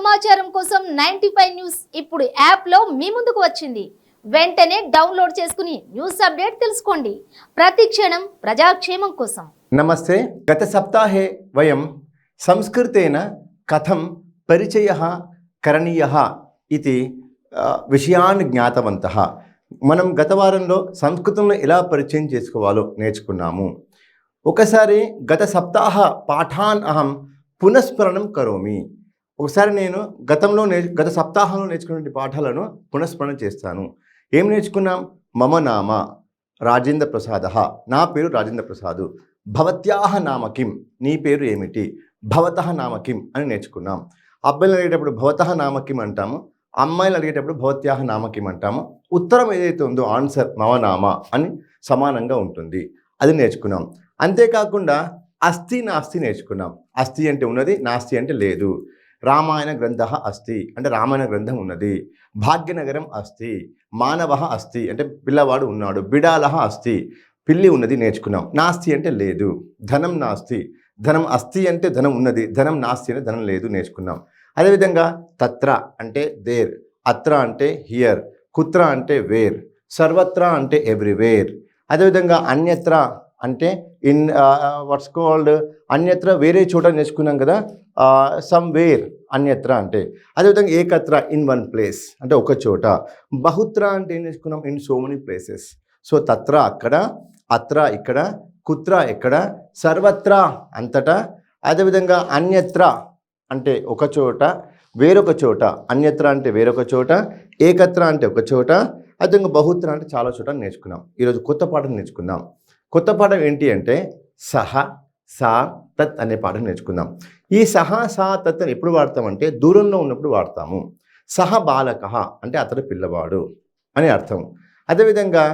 సమాచారం కోసం 95 న్యూస్ ఇప్పుడు యాప్లో మీ ముందుకు వచ్చింది. వెంటనే డౌన్లోడ్ చేసుకుని న్యూస్ అప్డేట్ తెలుసుకోండి. ప్రతి క్షణం ప్రజాక్షేమం కోసం. నమస్తే. గత సప్తాహే వయం సంస్కృతేన కథం పరిచయః కరణీయః ఇది విషయాన్ని జ్ఞాతవంతః. మనం గత వారంలో సంస్కృతంలో ఎలా పరిచయం చేసుకోవాలో నేర్చుకున్నాము. ఒకసారి గత సప్తాహ పాఠాన్ అహం పునఃస్మరణం కరోమి. ఒకసారి నేను గత సప్తాహంలో నేర్చుకున్న పాఠాలను పునఃస్మరణ చేస్తాను. ఏం నేర్చుకున్నాం? మమ నామ రాజేంద్ర ప్రసాద, నా పేరు రాజేంద్ర ప్రసాద్. భవత్యాహ నామ కిం, నీ పేరు ఏమిటి? భవతః నామ కిం అని నేర్చుకున్నాం. అబ్బాయిలు అడిగేటప్పుడు భవతః నామ కిం అంటాము, అమ్మాయిలు అడిగేటప్పుడు భవత్యాహ నామ కిం అంటాము. ఉత్తరం ఏదైతే ఉందో ఆన్సర్ మమ నామ అని సమానంగా ఉంటుంది. అది నేర్చుకున్నాం. అంతేకాకుండా అస్థి నాస్తి నేర్చుకున్నాం. అస్థి అంటే ఉన్నది, నాస్తి అంటే లేదు. రామాయణ గ్రంథ అస్తి అంటే రామాయణ గ్రంథం ఉన్నది. భాగ్యనగరం అస్తి, మానవ అస్తి అంటే పిల్లవాడు ఉన్నాడు. బిడాలహ అస్తి, పిల్లి ఉన్నది నేర్చుకున్నాం. నాస్తి అంటే లేదు. ధనం నాస్తి, ధనం అస్తి అంటే ధనం ఉన్నది, ధనం నాస్తి అంటే ధనం లేదు నేర్చుకున్నాం. అదేవిధంగా తత్ర అంటే దేర్, అత్ర అంటే హియర్, కుత్ర అంటే వేర్, సర్వత్ర అంటే ఎవ్రీవేర్. అదేవిధంగా అన్యత్ర అంటే ఇన్ వాట్స్ కాల్డ్ అన్యత్ర వేరే చోట నేర్చుకున్నాం కదా, సమ్వేర్ అన్యత్ర అంటే. అదేవిధంగా ఏకత్ర ఇన్ వన్ ప్లేస్ అంటే ఒక చోట. బహుత్ర అంటే ఏం నేర్చుకున్నాం? In so many places. So తత్ర అక్కడ, అత్ర ఇక్కడ, కుత్ర ఎక్కడ, సర్వత్ర అంతటా. అదేవిధంగా అన్యత్ర అంటే ఒక చోట, వేరొక చోట. అన్యత్ర అంటే వేరొక చోట, ఏకత్ర అంటే ఒక చోట, అదేవిధంగా బహుత్ర అంటే చాలా చోట నేర్చుకున్నాం. ఈరోజు కొత్త పాఠం నేర్చుకుందాం. కొత్త పాఠం ఏంటి అంటే సహ, సా, తత్ అనే పాఠం నేర్చుకుందాం. ఈ సహ, సా, తత్ అని ఎప్పుడు వాడతామంటే దూరంలో ఉన్నప్పుడు వాడతాము. సహ బాలకః అంటే అతడు పిల్లవాడు అని అర్థం. అదేవిధంగా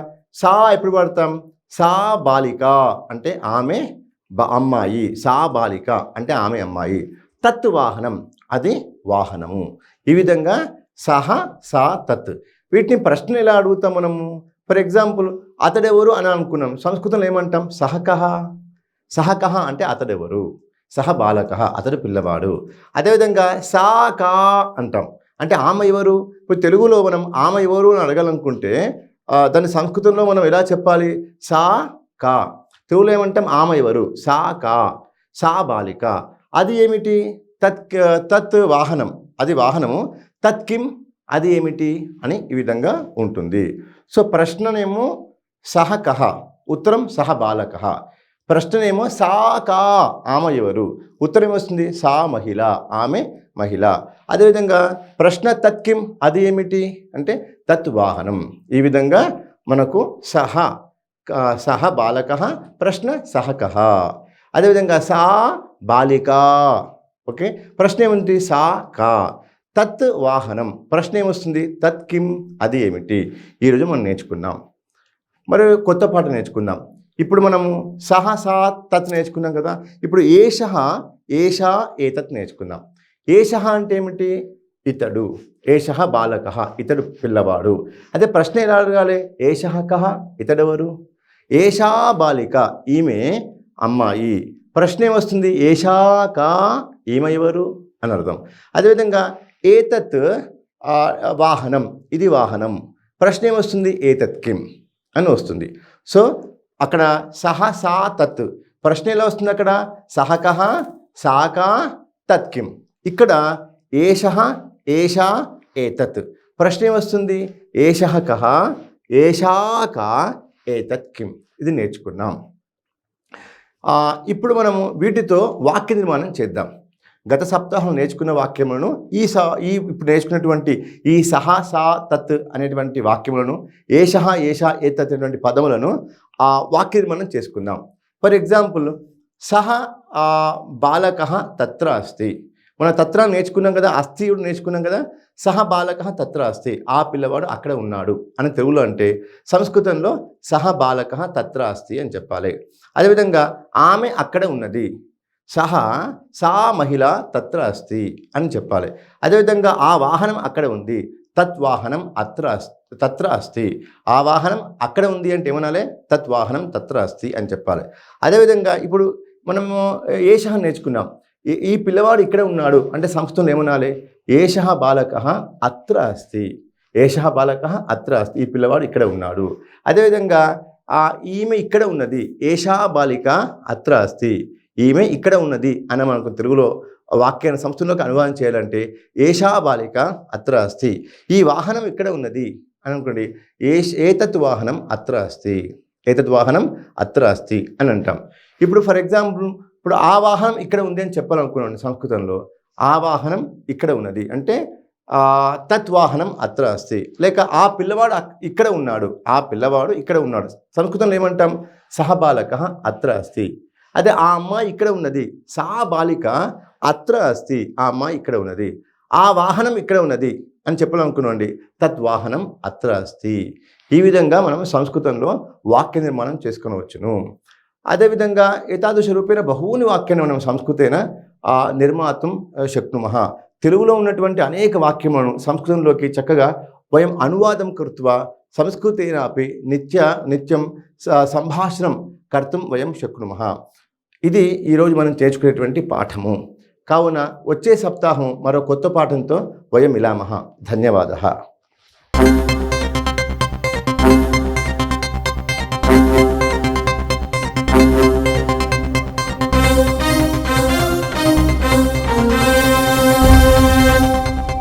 సా ఎప్పుడు వాడతాం? సా బాలిక అంటే ఆమె అమ్మాయి. సా బాలిక అంటే ఆమె అమ్మాయి. తత్ వాహనం అది వాహనము. ఈ విధంగా సహ, సా, తత్. వీటిని ప్రశ్న ఎలా అడుగుతాం మనము? ఫర్ ఎగ్జాంపుల్ అతడెవరు అని అనుకున్నాం. సంస్కృతంలో ఏమంటాం? సహకః. సహకః అంటే అతడెవరు. సహ బాలకః అతడు పిల్లవాడు. అదేవిధంగా సా కా అంటాం అంటే ఆమె ఎవరు. ఇప్పుడు తెలుగులో మనం ఆమె ఎవరు అని అడగాలనుకుంటే దాన్ని సంస్కృతంలో మనం ఎలా చెప్పాలి? సా కా. తెలుగులో ఏమంటాం? ఆమె ఎవరు, సా కా, సా బాలిక. అది ఏమిటి? తత్ వాహనం, అది వాహనము. తత్ కిం అది ఏమిటి అని ఈ విధంగా ఉంటుంది. సో ప్రశ్ననేమో సహ కహ, ఉత్తరం సహ బాలకః. ప్రశ్ననేమో సా కా ఆమె ఎవరు, ఉత్తరం వస్తుంది సా మహిళ, ఆమె మహిళ. అదేవిధంగా ప్రశ్న తత్కిం అది ఏమిటి అంటే తత్ వాహనం. ఈ విధంగా మనకు సహ బాలకః, ప్రశ్న సహ కహ. అదేవిధంగా సా బాలిక. ఓకే, ప్రశ్న ఏమిటి? సా కా. తత్ వాహనం, ప్రశ్న ఏమొస్తుంది? తత్ కిం అది ఏమిటి. ఈరోజు మనం నేర్చుకున్నాం. మరి కొత్త పాట నేర్చుకుందాం. ఇప్పుడు మనము సహ, సా, తత్ నేర్చుకున్నాం కదా. ఇప్పుడు ఏషః, ఏషా, ఏతత్ నేర్చుకుందాం. ఏషః అంటే ఏమిటి? ఇతడు. ఏషః బాలకః ఇతడు పిల్లవాడు. అదే ప్రశ్న ఎలా అడగాలి? ఏషః కః ఇతడెవరు. ఏషా బాలిక ఈమె అమ్మాయి. ప్రశ్న ఏమొస్తుంది? ఏషా కా ఈమె ఎవరు అని అర్థం. అదేవిధంగా ఏతత్ వాహనం, ఇది వాహనం. ప్రశ్న ఏమొస్తుంది? ఏతత్ కిం అని వస్తుంది. సో అక్కడ సహ, సా, తత్. ప్రశ్న ఎలా వస్తుంది? అక్కడ సహ కహ, సా కా, తత్ కిం. ఇక్కడ ఏషః, ఏషా, ఏతత్. ప్రశ్న ఏమొస్తుంది? ఏషః కహ, ఏషా కా, ఏతత్ కిం. ఇది నేర్చుకున్నాం. ఇప్పుడు మనము వీటితో వాక్య నిర్మాణం చేద్దాం. గత సప్తాహం నేర్చుకున్న వాక్యములను ఇప్పుడు నేర్చుకున్నటువంటి ఈ సహ, సా, తత్ అనేటువంటి వాక్యములను, ఏషః, ఏషా, ఏతత్ అనేటువంటి పదములను వాక్య నిర్మాణం చేసుకుందాం. ఫర్ ఎగ్జాంపుల్ సహ బాలకః తత్ర అస్తి. మన తత్ర నేర్చుకున్నాం కదా, అస్థి కూడా నేర్చుకున్నాం కదా. సహ బాలకః తత్ర అస్తి, ఆ పిల్లవాడు అక్కడ ఉన్నాడు అని తెలుగులో అంటే, సంస్కృతంలో సహ బాలకః తత్ర అస్తి అని చెప్పాలి. అదేవిధంగా ఆమె అక్కడ ఉన్నది. సా మహిళ తత్ర అస్తి అని చెప్పాలి. అదేవిధంగా ఆ వాహనం అక్కడ ఉంది. తత్ వాహనం తత్ర అస్తి. ఆ వాహనం అక్కడ ఉంది అంటే ఏమనాలి? తత్ వాహనం తత్ర అస్తి అని చెప్పాలి. అదేవిధంగా ఇప్పుడు మనము ఏషః నేర్చుకున్నాం. ఈ పిల్లవాడు ఇక్కడ ఉన్నాడు అంటే సంస్కృతంలో ఏమనాలి? ఏషః బాలకః అత్ర అస్తి. ఏషః బాలకః అత్ర అస్తి. ఈ పిల్లవాడు ఇక్కడ ఉన్నాడు. అదేవిధంగా ఈమె ఇక్కడ ఉన్నది. ఏషా బాలిక అత్ర అస్తి. ఈమె ఇక్కడ ఉన్నది అని మనకు తెలుగులో వాక్యాన్ని సంస్కృతంలోకి అనువాదం చేయాలంటే ఏషా బాలిక అత్ర అస్తి. ఈ వాహనం ఇక్కడ ఉన్నది అని అనుకోండి. ఏతత్ వాహనం అత్ర అస్తి. ఏతత్ వాహనం అత్ర అస్తి అని అంటాం. ఇప్పుడు ఫర్ ఎగ్జాంపుల్ ఇప్పుడు ఆ వాహనం ఇక్కడ ఉంది అని చెప్పాలనుకున్నాను సంస్కృతంలో. ఆ వాహనం ఇక్కడ ఉన్నది అంటే తత్వాహనం అత్ర అస్తి. లేక ఆ పిల్లవాడు ఇక్కడ ఉన్నాడు. ఆ పిల్లవాడు ఇక్కడ ఉన్నాడు. సంస్కృతంలో ఏమంటాం? సహ బాలకః అత్ర అస్తి. అదే ఆ అమ్మాయి ఇక్కడ ఉన్నది. సా బాలిక అత్ర అస్తి. ఆ అమ్మాయి ఇక్కడ ఉన్నది. ఆ వాహనం ఇక్కడ ఉన్నది అని చెప్పాలనుకున్నాండి. తద్వాహనం అత్ర అస్తి. ఈ విధంగా మనం సంస్కృతంలో వాక్య నిర్మాణం చేసుకొనవచ్చును. అదేవిధంగా ఏతాదృశ రూపేణ బహూని వాక్యాన్ని మనం సంస్కృతేన నిర్మాతం శక్నుమః. తెలుగులో ఉన్నటువంటి అనేక వాక్యములను సంస్కృతంలోకి చక్కగా వయం అనువాదం కృత్వా సంస్కృతేన అపి నిత్యం సంభాషణం కర్తుం వయం శక్నుమః. ఇది ఈరోజు మనం చేర్చుకునేటువంటి పాఠము. కావున వచ్చే సప్తాహం మరో కొత్త పాఠంతో వయం మిలామః. ధన్యవాదః.